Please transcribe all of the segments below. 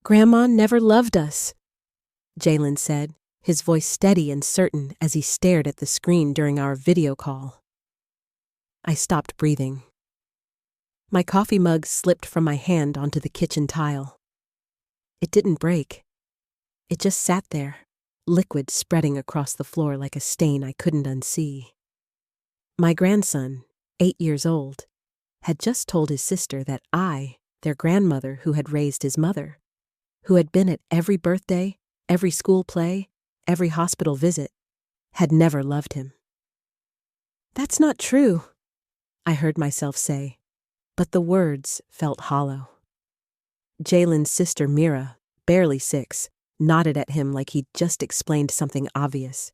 "Grandma never loved us," Jalen said, his voice steady and certain as he stared at the screen during our video call. I stopped breathing. My coffee mug slipped from my hand onto the kitchen tile. It didn't break. It just sat there, liquid spreading across the floor like a stain I couldn't unsee. My grandson, 8 years old, had just told his sister that I, their grandmother who had raised his mother, who had been at every birthday, every school play, every hospital visit, had never loved him. "That's not true," I heard myself say, but the words felt hollow. Jalen's sister Mira, barely 6, nodded at him like he'd just explained something obvious.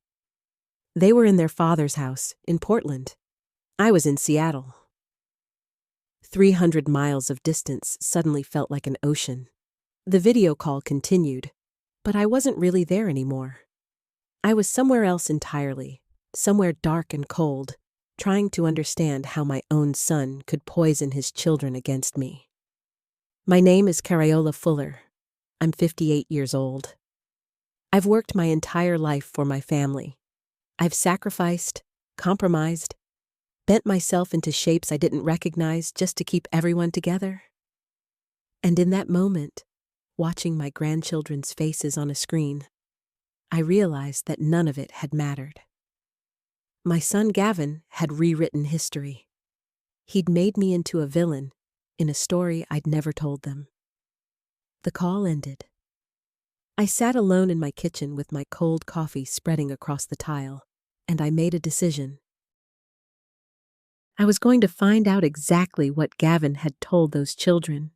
They were in their father's house in Portland. I was in Seattle. 300 miles of distance suddenly felt like an ocean. The video call continued, but I wasn't really there anymore. I was somewhere else entirely, somewhere dark and cold, trying to understand how my own son could poison his children against me. My name is Carayola Fuller. I'm 58 years old. I've worked my entire life for my family. I've sacrificed, compromised, bent myself into shapes I didn't recognize just to keep everyone together. And in that moment, watching my grandchildren's faces on a screen, I realized that none of it had mattered. My son Gavin had rewritten history. He'd made me into a villain in a story I'd never told them. The call ended. I sat alone in my kitchen with my cold coffee spreading across the tile, and I made a decision. I was going to find out exactly what Gavin had told those children.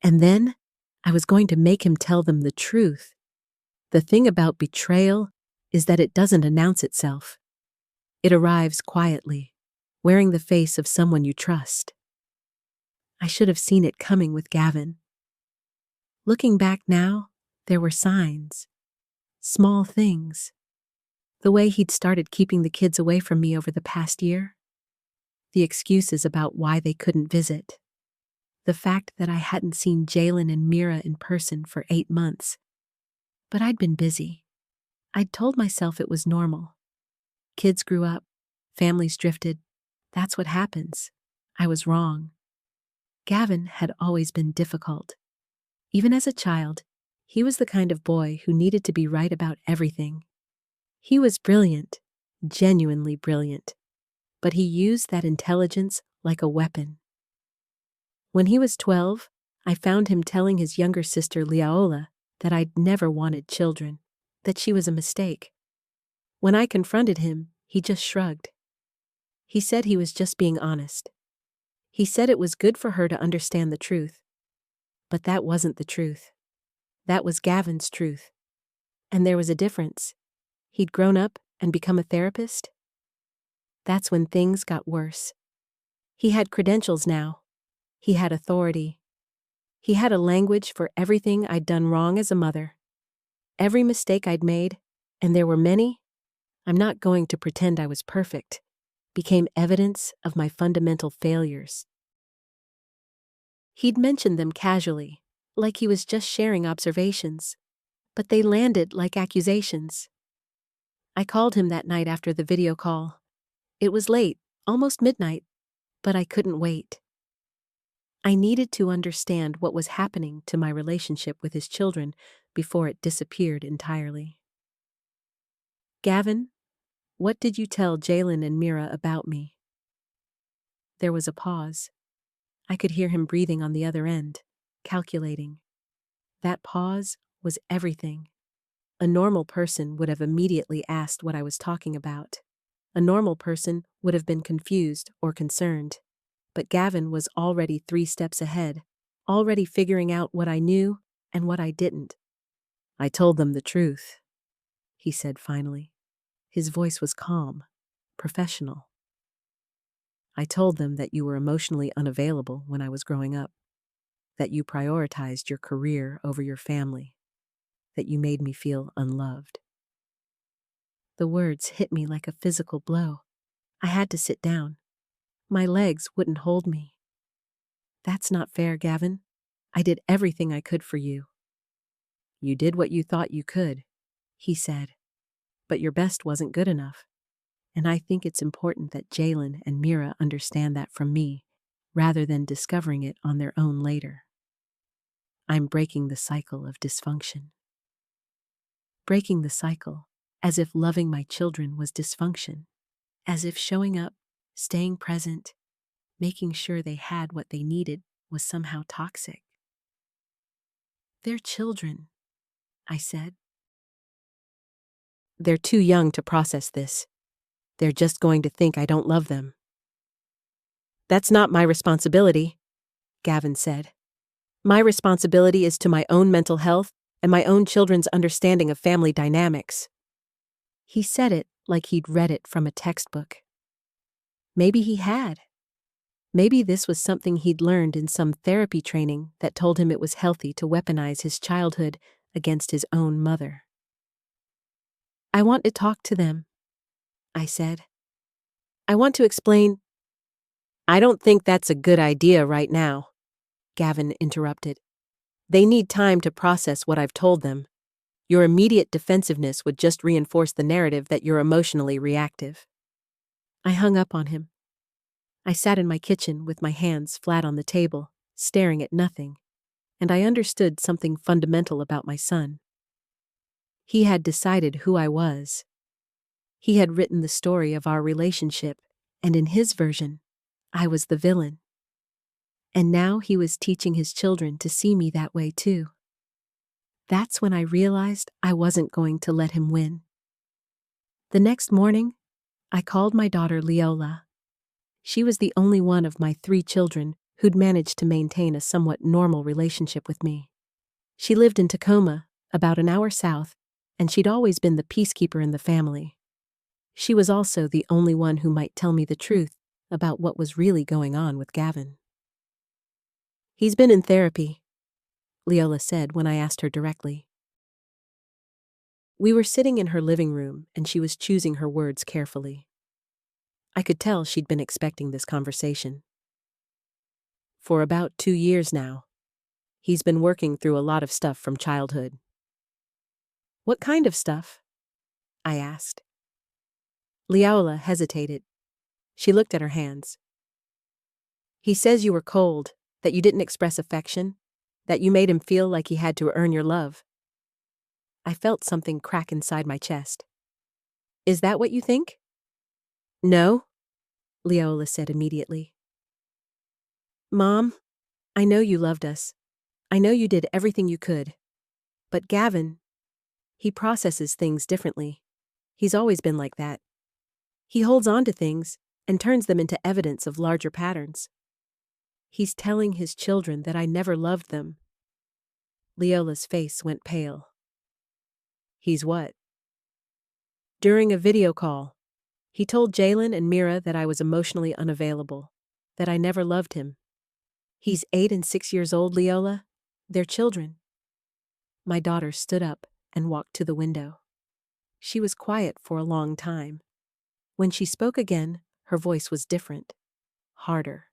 And then I was going to make him tell them the truth. The thing about betrayal is that it doesn't announce itself. It arrives quietly, wearing the face of someone you trust. I should have seen it coming with Gavin. Looking back now, there were signs. Small things. The way he'd started keeping the kids away from me over the past year. The excuses about why they couldn't visit. The fact that I hadn't seen Jalen and Mira in person for 8 months. But I'd been busy. I'd told myself it was normal. Kids grew up. Families drifted. That's what happens. I was wrong. Gavin had always been difficult. Even as a child, he was the kind of boy who needed to be right about everything. He was brilliant, genuinely brilliant, but he used that intelligence like a weapon. When he was 12, I found him telling his younger sister Liaola that I'd never wanted children, that she was a mistake. When I confronted him, he just shrugged. He said he was just being honest. He said it was good for her to understand the truth. But that wasn't the truth. That was Gavin's truth. And there was a difference. He'd grown up and become a therapist. That's when things got worse. He had credentials now. He had authority. He had a language for everything I'd done wrong as a mother. Every mistake I'd made, and there were many, I'm not going to pretend I was perfect, became evidence of my fundamental failures. He'd mentioned them casually, like he was just sharing observations, but they landed like accusations. I called him that night after the video call. It was late, almost midnight, but I couldn't wait. I needed to understand what was happening to my relationship with his children before it disappeared entirely. "Gavin, what did you tell Jalen and Mira about me?" There was a pause. I could hear him breathing on the other end, calculating. That pause was everything. A normal person would have immediately asked what I was talking about. A normal person would have been confused or concerned. But Gavin was already 3 steps ahead, already figuring out what I knew and what I didn't. "I told them the truth," he said finally. His voice was calm, professional. "I told them that you were emotionally unavailable when I was growing up, that you prioritized your career over your family, that you made me feel unloved." The words hit me like a physical blow. I had to sit down. My legs wouldn't hold me. "That's not fair, Gavin. I did everything I could for you." "You did what you thought you could," he said, "but your best wasn't good enough. And I think it's important that Jalen and Mira understand that from me, rather than discovering it on their own later. I'm breaking the cycle of dysfunction." Breaking the cycle, as if loving my children was dysfunction, as if showing up, staying present, making sure they had what they needed was somehow toxic. "They're children," I said. "They're too young to process this. They're just going to think I don't love them." "That's not my responsibility," Gavin said. "My responsibility is to my own mental health and my own children's understanding of family dynamics." He said it like he'd read it from a textbook. Maybe he had. Maybe this was something he'd learned in some therapy training that told him it was healthy to weaponize his childhood against his own mother. "I want to talk to them," I said. "I want to explain—" "I don't think that's a good idea right now," Gavin interrupted. "They need time to process what I've told them. Your immediate defensiveness would just reinforce the narrative that you're emotionally reactive." I hung up on him. I sat in my kitchen with my hands flat on the table, staring at nothing, and I understood something fundamental about my son. He had decided who I was. He had written the story of our relationship, and in his version, I was the villain. And now he was teaching his children to see me that way too. That's when I realized I wasn't going to let him win. The next morning, I called my daughter Leola. She was the only one of my 3 children who'd managed to maintain a somewhat normal relationship with me. She lived in Tacoma, about an hour south, and she'd always been the peacekeeper in the family. She was also the only one who might tell me the truth about what was really going on with Gavin. "He's been in therapy," Leola said when I asked her directly. We were sitting in her living room, and she was choosing her words carefully. I could tell she'd been expecting this conversation. "For about 2 years now. He's been working through a lot of stuff from childhood." "What kind of stuff?" I asked. Leola hesitated. She looked at her hands. "He says you were cold, that you didn't express affection, that you made him feel like he had to earn your love." I felt something crack inside my chest. "Is that what you think?" "No," Leola said immediately. "Mom, I know you loved us. I know you did everything you could. But Gavin, he processes things differently. He's always been like that. He holds on to things and turns them into evidence of larger patterns. He's telling his children that I never loved them." Leola's face went pale. "He's what?" "During a video call, he told Jalen and Mira that I was emotionally unavailable, that I never loved him. He's 8 and 6 years old, Leola. They're children." My daughter stood up and walked to the window. She was quiet for a long time. When she spoke again, her voice was different, harder.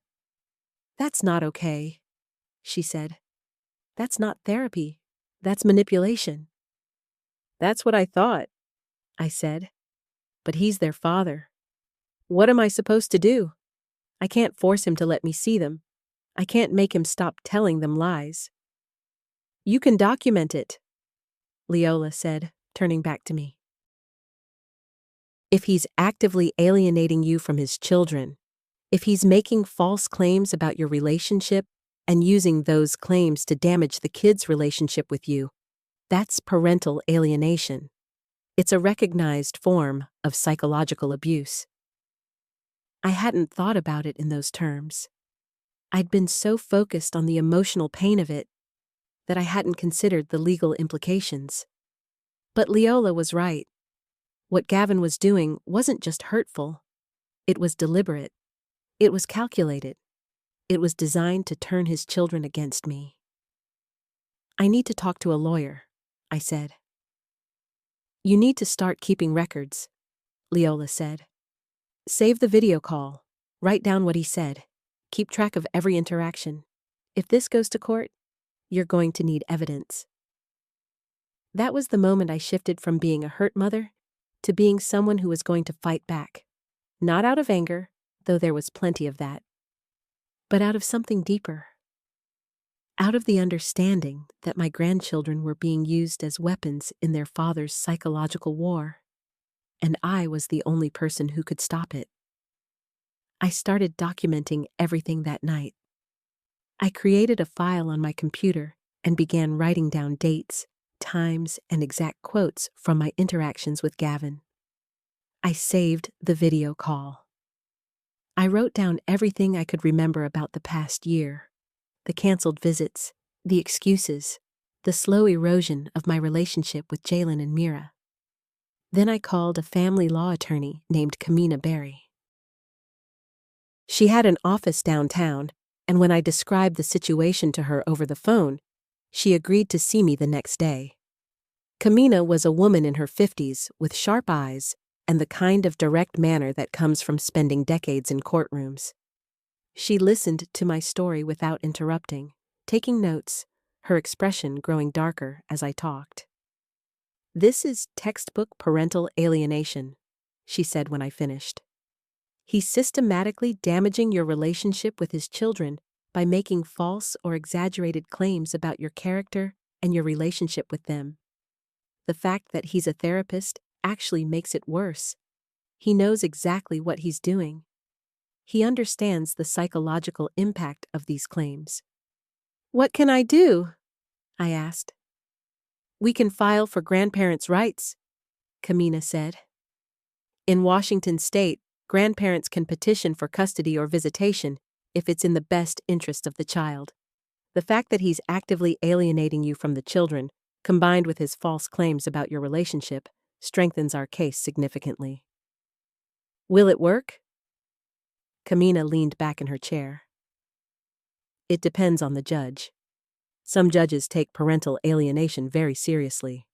"That's not okay," she said. "That's not therapy. That's manipulation." "That's what I thought," I said. "But he's their father. What am I supposed to do? I can't force him to let me see them. I can't make him stop telling them lies." "You can document it," Leola said, turning back to me. "If he's actively alienating you from his children, if he's making false claims about your relationship and using those claims to damage the kids' relationship with you, that's parental alienation. It's a recognized form of psychological abuse." I hadn't thought about it in those terms. I'd been so focused on the emotional pain of it that I hadn't considered the legal implications. But Leola was right. What Gavin was doing wasn't just hurtful. It was deliberate. It was calculated. It was designed to turn his children against me. "I need to talk to a lawyer," I said. "You need to start keeping records," Leola said. "Save the video call. Write down what he said. Keep track of every interaction. If this goes to court, You're going to need evidence." That was the moment I shifted from being a hurt mother to being someone who was going to fight back. Not out of anger, though there was plenty of that, but out of something deeper. Out of the understanding that my grandchildren were being used as weapons in their father's psychological war, and I was the only person who could stop it. I started documenting everything that night. I created a file on my computer and began writing down dates, times, and exact quotes from my interactions with Gavin. I saved the video call. I wrote down everything I could remember about the past year: the canceled visits, the excuses, the slow erosion of my relationship with Jalen and Mira. Then I called a family law attorney named Kamina Berry. She had an office downtown, and when I described the situation to her over the phone, she agreed to see me the next day. Kamina was a woman in her 50s with sharp eyes and the kind of direct manner that comes from spending decades in courtrooms. She listened to my story without interrupting, taking notes, her expression growing darker as I talked. "This is textbook parental alienation," she said when I finished. "He's systematically damaging your relationship with his children by making false or exaggerated claims about your character and your relationship with them. The fact that he's a therapist actually makes it worse. He knows exactly what he's doing. He understands the psychological impact of these claims." "What can I do?" I asked. "We can file for grandparents' rights," Kamina said. "In Washington state, grandparents can petition for custody or visitation if it's in the best interest of the child. The fact that he's actively alienating you from the children, combined with his false claims about your relationship, strengthens our case significantly." "Will it work?" Kamina leaned back in her chair. "It depends on the judge. Some judges take parental alienation very seriously.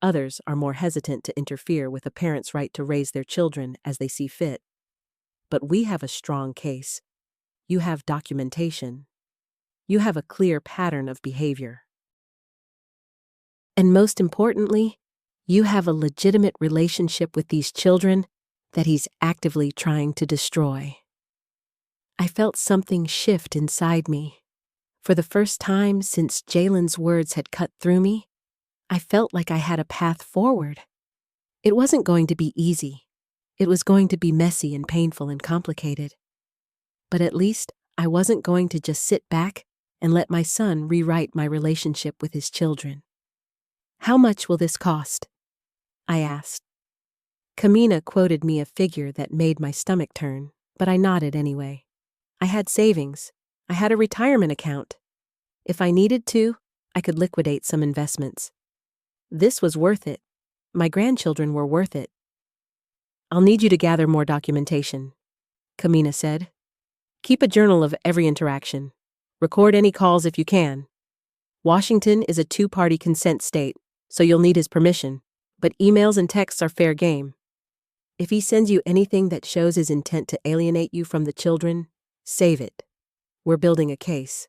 Others are more hesitant to interfere with a parent's right to raise their children as they see fit. But we have a strong case. You have documentation. You have a clear pattern of behavior. And most importantly, you have a legitimate relationship with these children that he's actively trying to destroy." I felt something shift inside me. For the first time since Jalen's words had cut through me, I felt like I had a path forward. It wasn't going to be easy. It was going to be messy and painful and complicated. But at least I wasn't going to just sit back and let my son rewrite my relationship with his children. "How much will this cost?" I asked. Kamina quoted me a figure that made my stomach turn, but I nodded anyway. I had savings. I had a retirement account. If I needed to, I could liquidate some investments. This was worth it. My grandchildren were worth it. "I'll need you to gather more documentation," Kamina said. "Keep a journal of every interaction. Record any calls if you can. Washington is a two-party consent state, so you'll need his permission, but emails and texts are fair game. If he sends you anything that shows his intent to alienate you from the children, save it. We're building a case."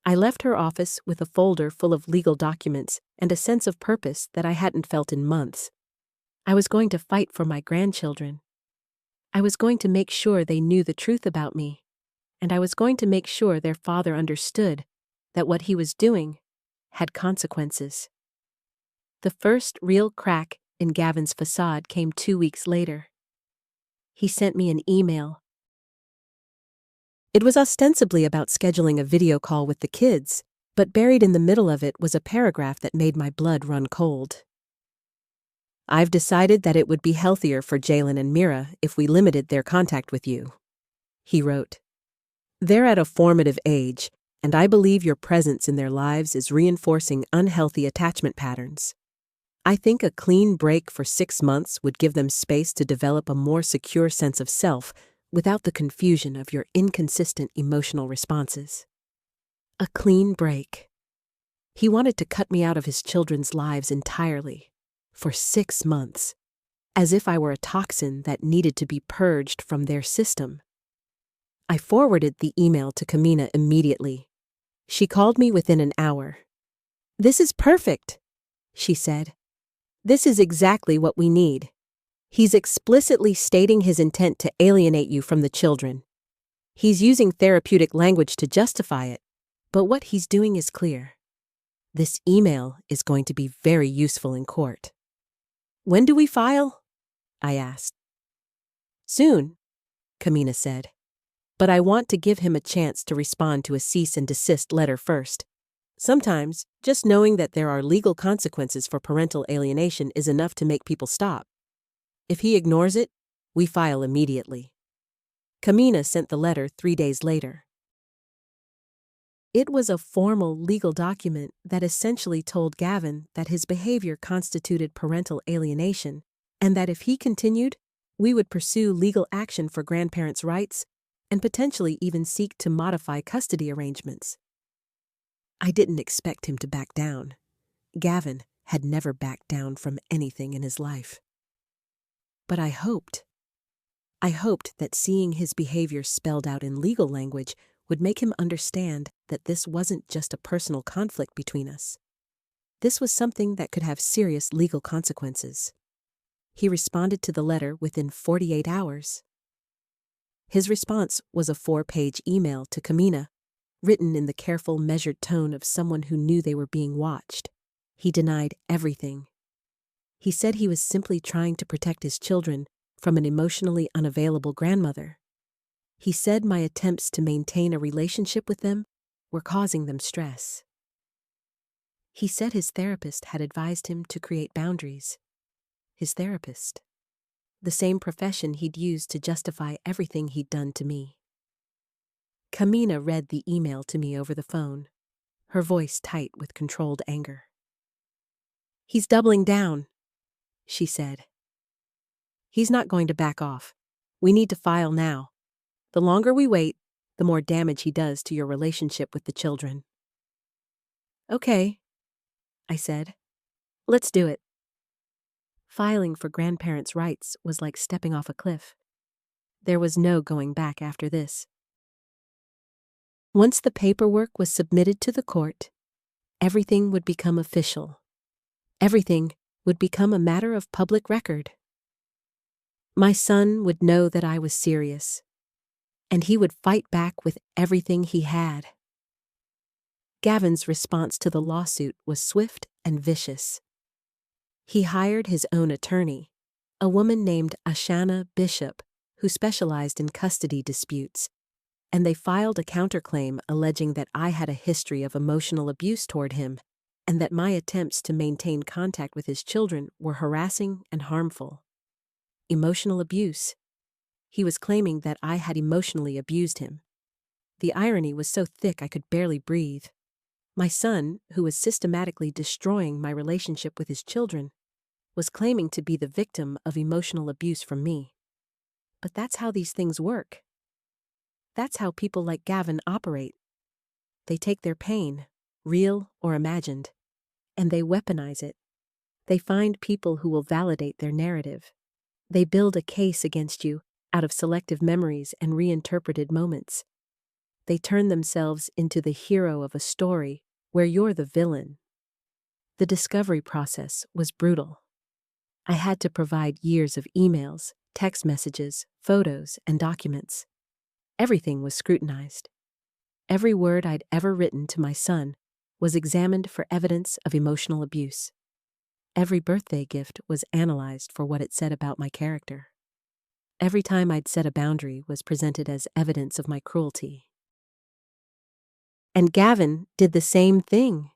I left her office with a folder full of legal documents and a sense of purpose that I hadn't felt in months. I was going to fight for my grandchildren. I was going to make sure they knew the truth about me, and I was going to make sure their father understood that what he was doing had consequences. The first real crack in Gavin's facade came 2 weeks later. He sent me an email. It was ostensibly about scheduling a video call with the kids, but buried in the middle of it was a paragraph that made my blood run cold. "I've decided that it would be healthier for Jalen and Mira if we limited their contact with you," he wrote. "They're at a formative age, and I believe your presence in their lives is reinforcing unhealthy attachment patterns. I think a clean break for 6 months would give them space to develop a more secure sense of self without the confusion of your inconsistent emotional responses." A clean break. He wanted to cut me out of his children's lives entirely, for 6 months, as if I were a toxin that needed to be purged from their system. I forwarded the email to Kamina immediately. She called me within an hour. "This is perfect," she said. "This is exactly what we need. He's explicitly stating his intent to alienate you from the children. He's using therapeutic language to justify it, but what he's doing is clear. This email is going to be very useful in court." "When do we file?" I asked. "Soon," Kamina said. "But I want to give him a chance to respond to a cease and desist letter first. Sometimes, just knowing that there are legal consequences for parental alienation is enough to make people stop. If he ignores it, we file immediately." Kamina sent the letter 3 days later. It was a formal legal document that essentially told Gavin that his behavior constituted parental alienation, and that if he continued, we would pursue legal action for grandparents' rights and potentially even seek to modify custody arrangements. I didn't expect him to back down. Gavin had never backed down from anything in his life. But I hoped that seeing his behavior spelled out in legal language would make him understand that this wasn't just a personal conflict between us. This was something that could have serious legal consequences. He responded to the letter within 48 hours. His response was a 4-page email to Kamina, written in the careful, measured tone of someone who knew they were being watched. He denied everything. He said he was simply trying to protect his children from an emotionally unavailable grandmother. He said my attempts to maintain a relationship with them were causing them stress. He said his therapist had advised him to create boundaries. His therapist. The same profession he'd used to justify everything he'd done to me. Kamina read the email to me over the phone, her voice tight with controlled anger. "He's doubling down," she said. "He's not going to back off. We need to file now. The longer we wait, the more damage he does to your relationship with the children." "Okay," I said. "Let's do it." Filing for grandparents' rights was like stepping off a cliff. There was no going back after this. Once the paperwork was submitted to the court, everything would become official. Everything would become a matter of public record. My son would know that I was serious, and he would fight back with everything he had. Gavin's response to the lawsuit was swift and vicious. He hired his own attorney, a woman named Ashana Bishop, who specialized in custody disputes, and they filed a counterclaim alleging that I had a history of emotional abuse toward him and that my attempts to maintain contact with his children were harassing and harmful. Emotional abuse. He was claiming that I had emotionally abused him. The irony was so thick I could barely breathe. My son, who was systematically destroying my relationship with his children, was claiming to be the victim of emotional abuse from me. But that's how these things work. That's how people like Gavin operate. They take their pain, real or imagined, and they weaponize it. They find people who will validate their narrative. They build a case against you out of selective memories and reinterpreted moments. They turn themselves into the hero of a story where you're the villain. The discovery process was brutal. I had to provide years of emails, text messages, photos, and documents. Everything was scrutinized. Every word I'd ever written to my son was examined for evidence of emotional abuse. Every birthday gift was analyzed for what it said about my character. Every time I'd set a boundary was presented as evidence of my cruelty. And Gavin did the same thing.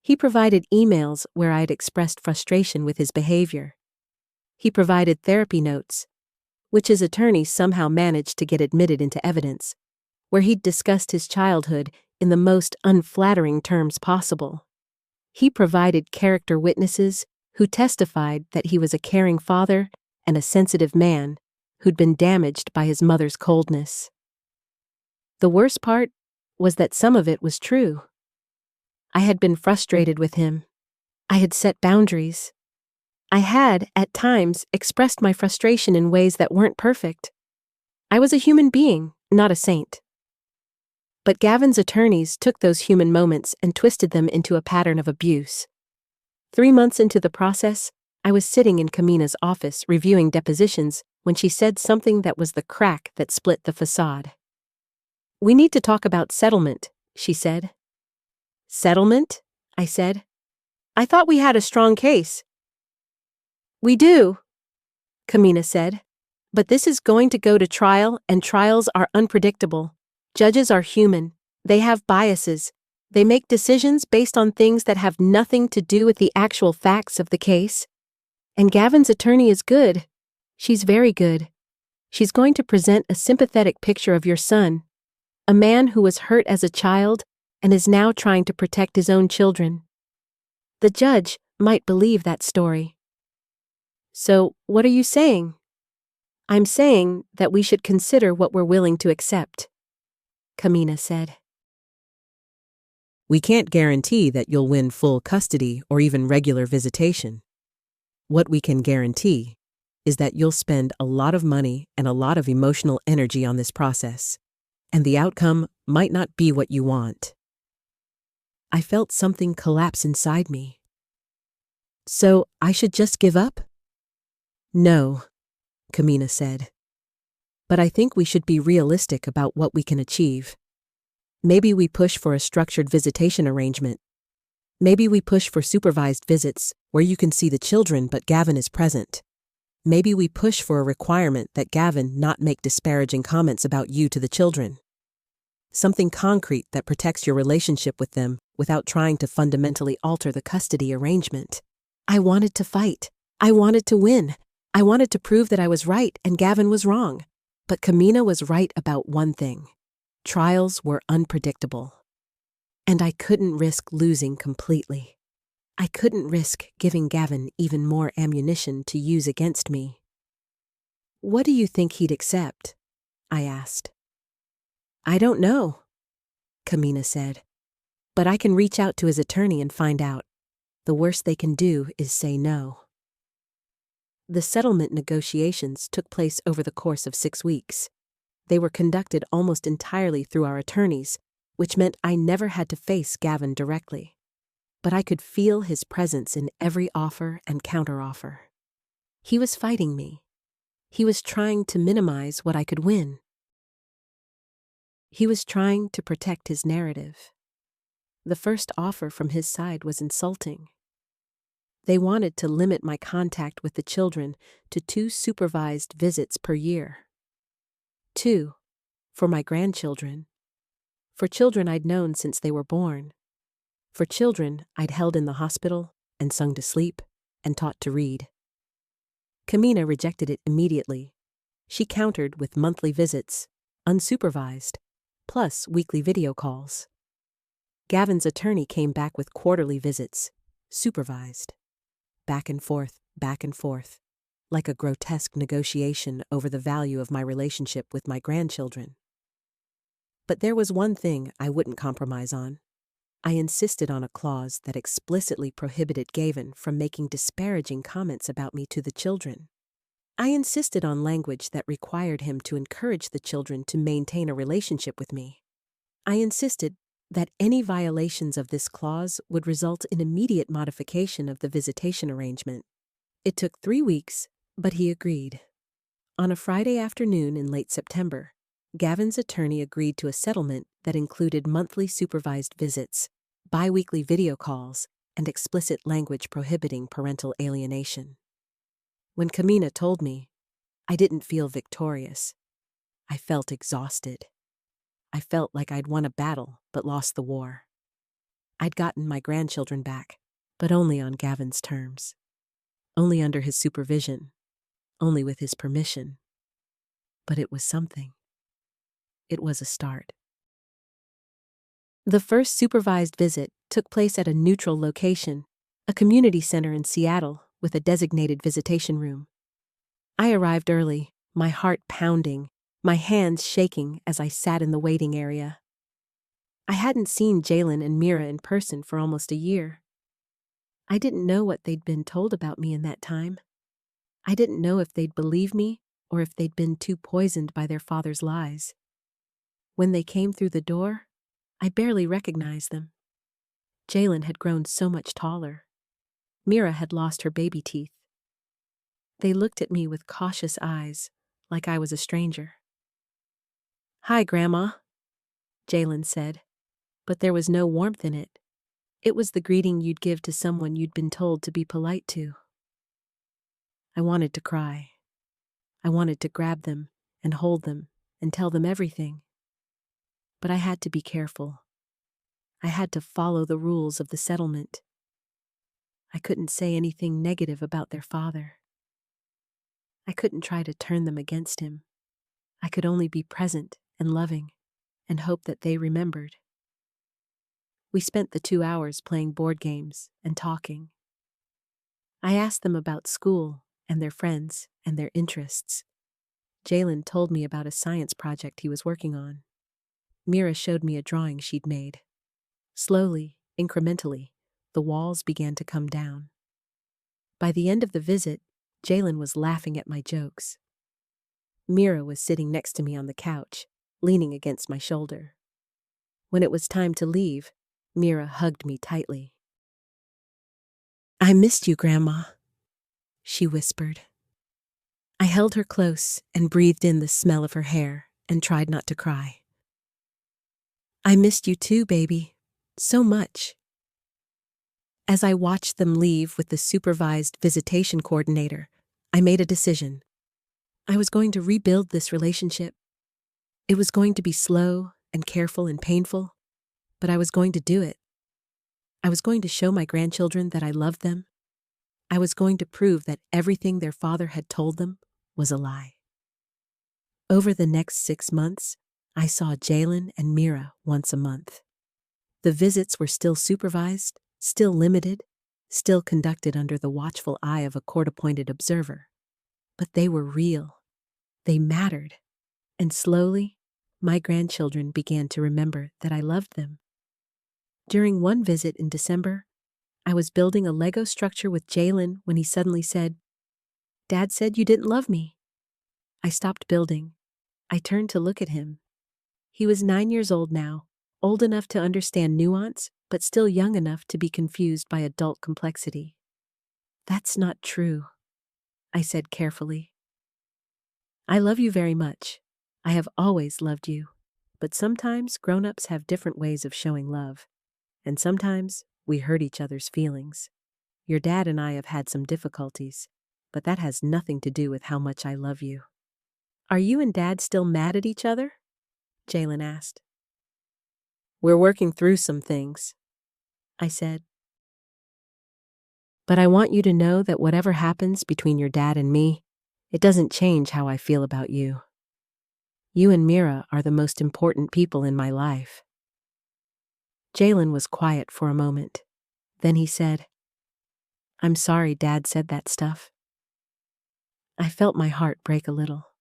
He provided emails where I'd expressed frustration with his behavior. He provided therapy notes, which his attorney somehow managed to get admitted into evidence, where he'd discussed his childhood in the most unflattering terms possible. He provided character witnesses who testified that he was a caring father and a sensitive man who'd been damaged by his mother's coldness. The worst part was that some of it was true. I had been frustrated with him. I had set boundaries. I had, at times, expressed my frustration in ways that weren't perfect. I was a human being, not a saint. But Gavin's attorneys took those human moments and twisted them into a pattern of abuse. 3 months into the process, I was sitting in Kamina's office reviewing depositions when she said something that was the crack that split the facade. "We need to talk about settlement," she said. "Settlement?" I said. "I thought we had a strong case." "We do," Kamina said. "But this is going to go to trial, and trials are unpredictable. Judges are human. They have biases. They make decisions based on things that have nothing to do with the actual facts of the case. And Gavin's attorney is good. She's very good. She's going to present a sympathetic picture of your son, a man who was hurt as a child and is now trying to protect his own children. The judge might believe that story." "So, what are you saying?" "I'm saying that we should consider what we're willing to accept," Kamina said. "We can't guarantee that you'll win full custody or even regular visitation. What we can guarantee is that you'll spend a lot of money and a lot of emotional energy on this process, and the outcome might not be what you want." I felt something collapse inside me. "So I should just give up?" "No," Kamina said. "But I think we should be realistic about what we can achieve. Maybe we push for a structured visitation arrangement. Maybe we push for supervised visits where you can see the children but Gavin is present. Maybe we push for a requirement that Gavin not make disparaging comments about you to the children. Something concrete that protects your relationship with them without trying to fundamentally alter the custody arrangement." I wanted to fight. I wanted to win. I wanted to prove that I was right and Gavin was wrong. But Kamina was right about one thing. Trials were unpredictable. And I couldn't risk losing completely. I couldn't risk giving Gavin even more ammunition to use against me. "What do you think he'd accept?" I asked. "I don't know," Kamina said. "But I can reach out to his attorney and find out. The worst they can do is say no." The settlement negotiations took place over the course of 6 weeks. They were conducted almost entirely through our attorneys, which meant I never had to face Gavin directly. But I could feel his presence in every offer and counteroffer. He was fighting me. He was trying to minimize what I could win. He was trying to protect his narrative. The first offer from his side was insulting. They wanted to limit my contact with the children to 2 supervised visits per year. 2 for my grandchildren. For children I'd known since they were born. For children I'd held in the hospital and sung to sleep and taught to read. Kamina rejected it immediately. She countered with monthly visits, unsupervised, plus weekly video calls. Gavin's attorney came back with quarterly visits, supervised. Back and forth, like a grotesque negotiation over the value of my relationship with my grandchildren. But there was one thing I wouldn't compromise on. I insisted on a clause that explicitly prohibited Gavin from making disparaging comments about me to the children. I insisted on language that required him to encourage the children to maintain a relationship with me. I insisted that any violations of this clause would result in immediate modification of the visitation arrangement. It took 3 weeks, but he agreed. On a Friday afternoon in late September, Gavin's attorney agreed to a settlement that included monthly supervised visits, bi-weekly video calls, and explicit language prohibiting parental alienation. When Kamina told me, I didn't feel victorious. I felt exhausted. I felt like I'd won a battle but lost the war. I'd gotten my grandchildren back, but only on Gavin's terms. Only under his supervision. Only with his permission. But it was something. It was a start. The first supervised visit took place at a neutral location, a community center in Seattle with a designated visitation room. I arrived early, my heart pounding, my hands shaking as I sat in the waiting area. I hadn't seen Jalen and Mira in person for almost a year. I didn't know what they'd been told about me in that time. I didn't know if they'd believe me or if they'd been too poisoned by their father's lies. When they came through the door, I barely recognized them. Jalen had grown so much taller. Mira had lost her baby teeth. They looked at me with cautious eyes, like I was a stranger. "Hi, Grandma," Jalen said, but there was no warmth in it. It was the greeting you'd give to someone you'd been told to be polite to. I wanted to cry. I wanted to grab them and hold them and tell them everything. But I had to be careful. I had to follow the rules of the settlement. I couldn't say anything negative about their father. I couldn't try to turn them against him. I could only be present and loving and hope that they remembered. We spent the 2 hours playing board games and talking. I asked them about school and their friends and their interests. Jalen told me about a science project he was working on. Mira showed me a drawing she'd made. Slowly, incrementally, the walls began to come down. By the end of the visit, Jalen was laughing at my jokes. Mira was sitting next to me on the couch, leaning against my shoulder. When it was time to leave, Mira hugged me tightly. "I missed you, Grandma," she whispered. I held her close and breathed in the smell of her hair and tried not to cry. "I missed you too, baby. So much." As I watched them leave with the supervised visitation coordinator, I made a decision. I was going to rebuild this relationship. It was going to be slow and careful and painful, but I was going to do it. I was going to show my grandchildren that I loved them. I was going to prove that everything their father had told them was a lie. Over the next 6 months, I saw Jalen and Mira once a month. The visits were still supervised, still limited, still conducted under the watchful eye of a court-appointed observer. But they were real. They mattered. And slowly, my grandchildren began to remember that I loved them. During one visit in December, I was building a Lego structure with Jalen when he suddenly said, "Dad said you didn't love me." I stopped building. I turned to look at him. He was 9 years old now, old enough to understand nuance, but still young enough to be confused by adult complexity. "That's not true," I said carefully. "I love you very much. I have always loved you. But sometimes grown-ups have different ways of showing love. And sometimes we hurt each other's feelings. Your dad and I have had some difficulties, but that has nothing to do with how much I love you." "Are you and Dad still mad at each other?" Jalen asked. "We're working through some things," I said. "But I want you to know that whatever happens between your dad and me, it doesn't change how I feel about you. You and Mira are the most important people in my life." Jalen was quiet for a moment. Then he said, "I'm sorry Dad said that stuff." I felt my heart break a little.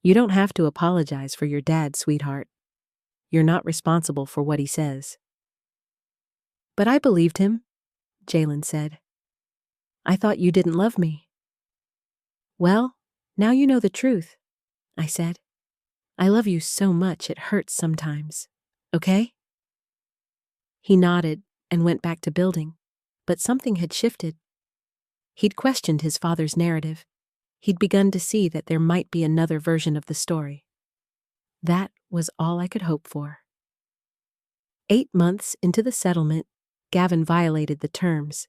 "You don't have to apologize for your dad, sweetheart. You're not responsible for what he says." "But I believed him," Jalen said. "I thought you didn't love me." "Well, now you know the truth," I said. "I love you so much it hurts sometimes. Okay?" He nodded and went back to building, but something had shifted. He'd questioned his father's narrative. He'd begun to see that there might be another version of the story. That was all I could hope for. 8 months into the settlement, Gavin violated the terms.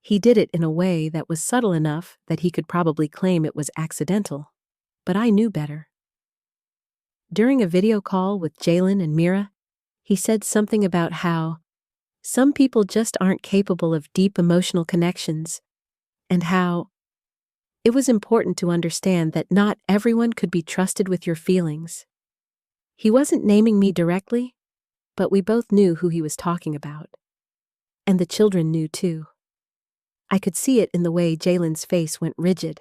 He did it in a way that was subtle enough that he could probably claim it was accidental, but I knew better. During a video call with Jalen and Mira, he said something about how some people just aren't capable of deep emotional connections, and how it was important to understand that not everyone could be trusted with your feelings. He wasn't naming me directly, but we both knew who he was talking about. And the children knew too. I could see it in the way Jalen's face went rigid,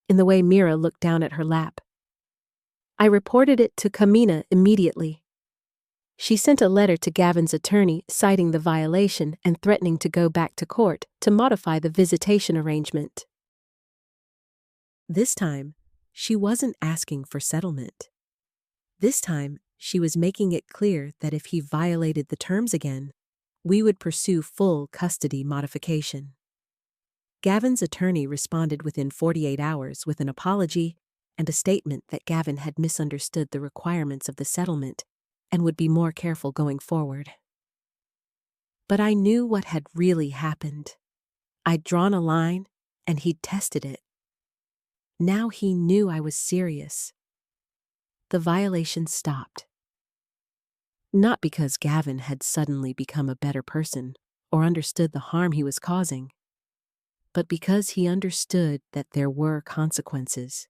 in the way Mira looked down at her lap. I reported it to Kamina immediately. She sent a letter to Gavin's attorney citing the violation and threatening to go back to court to modify the visitation arrangement. This time, she wasn't asking for settlement. This time, She was making it clear that if he violated the terms again, we would pursue full custody modification. Gavin's attorney responded within 48 hours with an apology and a statement that Gavin had misunderstood the requirements of the settlement and would be more careful going forward. But I knew what had really happened. I'd drawn a line, and he'd tested it. Now he knew I was serious. The violation stopped. Not because Gavin had suddenly become a better person or understood the harm he was causing, but because he understood that there were consequences,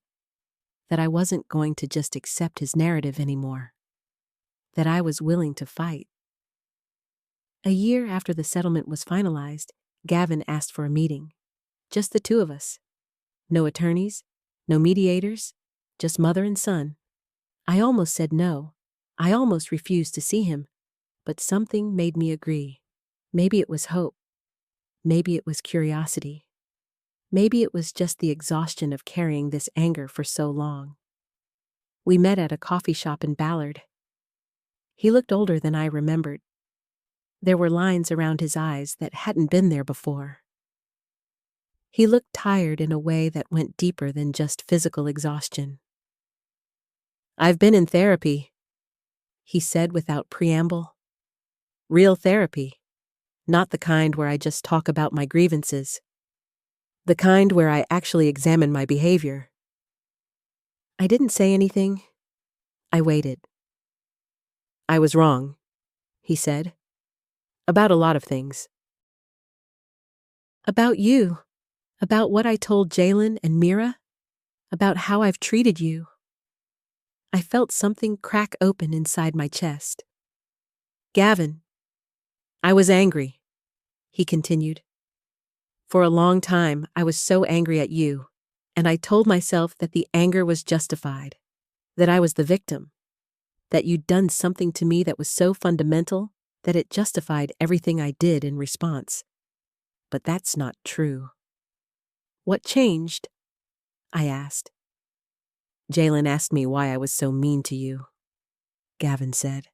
that I wasn't going to just accept his narrative anymore, that I was willing to fight. A year after the settlement was finalized, Gavin asked for a meeting. Just the two of us. No attorneys, no mediators, just mother and son. I almost said no. I almost refused to see him, but something made me agree. Maybe it was hope. Maybe it was curiosity. Maybe it was just the exhaustion of carrying this anger for so long. We met at a coffee shop in Ballard. He looked older than I remembered. There were lines around his eyes that hadn't been there before. He looked tired in a way that went deeper than just physical exhaustion. "I've been in therapy," he said without preamble. "Real therapy. Not the kind where I just talk about my grievances. The kind where I actually examine my behavior." I didn't say anything. I waited. "I was wrong," he said. "About a lot of things." "About you. About what I told Jalen and Mira. About how I've treated you." I felt something crack open inside my chest. "Gavin, I was angry," he continued. "For a long time, I was so angry at you, and I told myself that the anger was justified, that I was the victim, that you'd done something to me that was so fundamental that it justified everything I did in response. But that's not true." "What changed?" I asked. "Jalen asked me why I was so mean to you," Gavin said.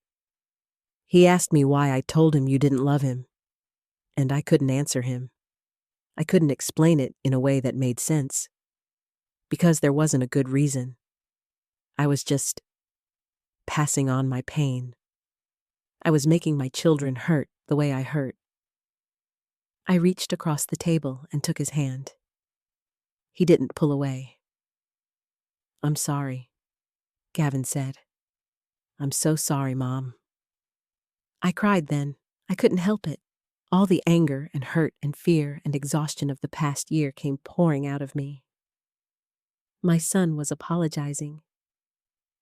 "He asked me why I told him you didn't love him, and I couldn't answer him. I couldn't explain it in a way that made sense, because there wasn't a good reason. I was just passing on my pain. I was making my children hurt the way I hurt." I reached across the table and took his hand. He didn't pull away. "I'm sorry," Gavin said. "I'm so sorry, Mom." I cried then. I couldn't help it. All the anger and hurt and fear and exhaustion of the past year came pouring out of me. My son was apologizing.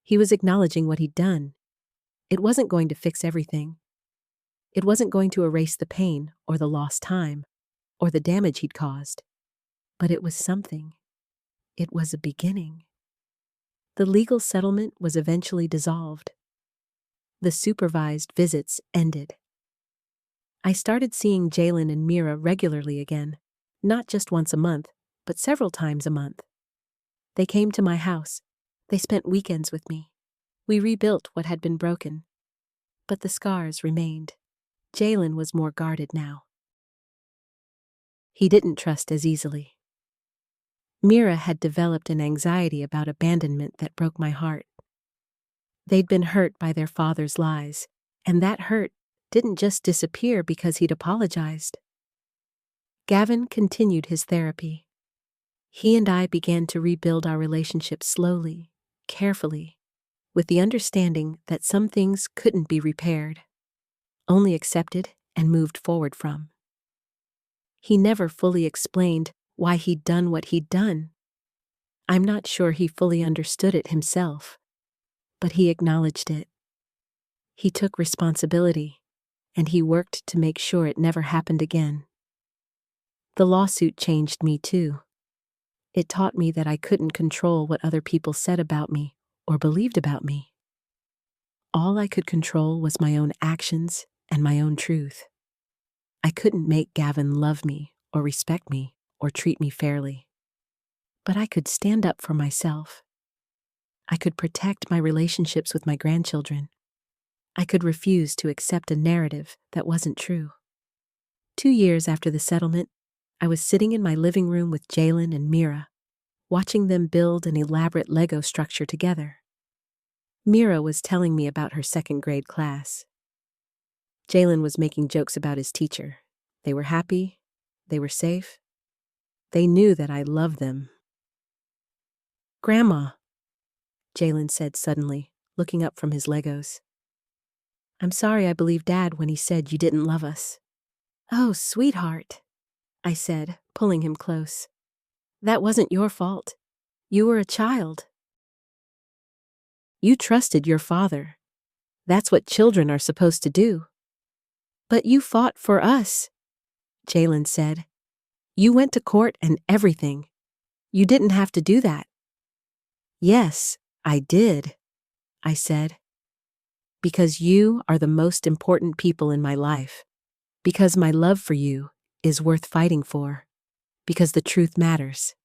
He was acknowledging what he'd done. It wasn't going to fix everything. It wasn't going to erase the pain or the lost time or the damage he'd caused. But it was something. It was a beginning. The legal settlement was eventually dissolved. The supervised visits ended. I started seeing Jalen and Mira regularly again, not just once a month, but several times a month. They came to my house. They spent weekends with me. We rebuilt what had been broken. But the scars remained. Jalen was more guarded now. He didn't trust as easily. Mira had developed an anxiety about abandonment that broke my heart. They'd been hurt by their father's lies, and that hurt didn't just disappear because he'd apologized. Gavin continued his therapy. He and I began to rebuild our relationship slowly, carefully, with the understanding that some things couldn't be repaired, only accepted and moved forward from. He never fully explained why he'd done what he'd done. I'm not sure he fully understood it himself, but he acknowledged it. He took responsibility, and he worked to make sure it never happened again. The lawsuit changed me too. It taught me that I couldn't control what other people said about me or believed about me. All I could control was my own actions and my own truth. I couldn't make Gavin love me or respect me or treat me fairly. But I could stand up for myself. I could protect my relationships with my grandchildren I could refuse to accept a narrative that wasn't true. 2 years after the settlement, I was sitting in my living room with Jalen and Mira, watching them build an elaborate Lego structure together. Mira was telling me about her second-grade class. Jalen was making jokes about his teacher. They were happy. They were safe. They knew that I loved them. "Grandma," Jalen said suddenly, looking up from his Legos. "I'm sorry I believed Dad when he said you didn't love us." "Oh, sweetheart," I said, pulling him close. "That wasn't your fault. You were a child. You trusted your father. That's what children are supposed to do." "But you fought for us," Jalen said. "You went to court and everything. You didn't have to do that." "Yes, I did," I said. "Because you are the most important people in my life. Because my love for you is worth fighting for. Because the truth matters."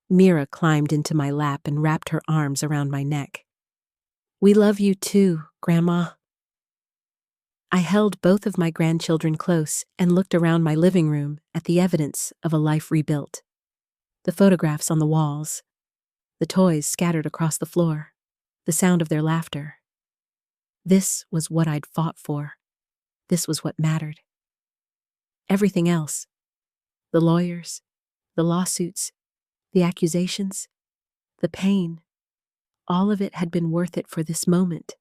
Mira climbed into my lap and wrapped her arms around my neck. "We love you too, Grandma." I held both of my grandchildren close and looked around my living room at the evidence of a life rebuilt. The photographs on the walls, the toys scattered across the floor, the sound of their laughter. This was what I'd fought for. This was what mattered. Everything else, the lawyers, the lawsuits, the accusations, the pain, all of it had been worth it for this moment.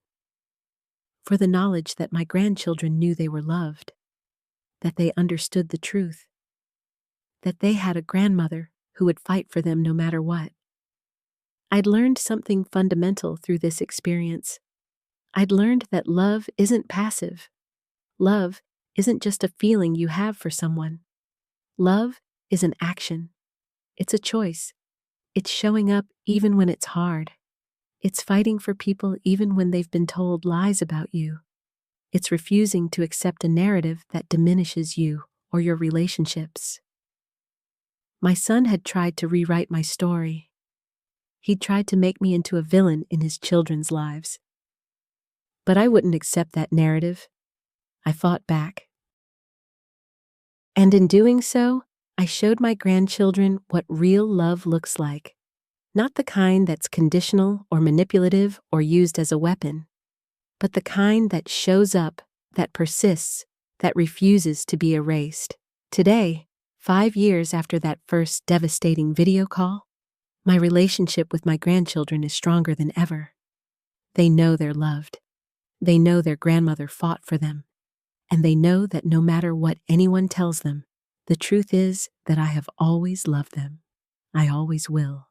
For the knowledge that my grandchildren knew they were loved, that they understood the truth, that they had a grandmother who would fight for them no matter what. I'd learned something fundamental through this experience. I'd learned that love isn't passive. Love isn't just a feeling you have for someone. Love is an action. It's a choice. It's showing up even when it's hard. It's fighting for people even when they've been told lies about you. It's refusing to accept a narrative that diminishes you or your relationships. My son had tried to rewrite my story. He'd tried to make me into a villain in his children's lives. But I wouldn't accept that narrative. I fought back. And in doing so, I showed my grandchildren what real love looks like. Not the kind that's conditional or manipulative or used as a weapon, but the kind that shows up, that persists, that refuses to be erased. Today, 5 years after that first devastating video call, my relationship with my grandchildren is stronger than ever. They know they're loved. They know their grandmother fought for them. And they know that no matter what anyone tells them, the truth is that I have always loved them. I always will.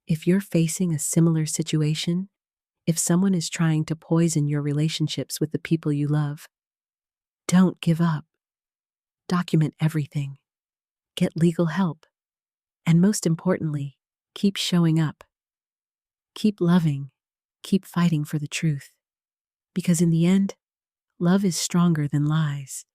If you're facing a similar situation, if someone is trying to poison your relationships with the people you love, don't give up. Document everything. Get legal help. And most importantly, keep showing up. Keep loving. Keep fighting for the truth. Because in the end, love is stronger than lies.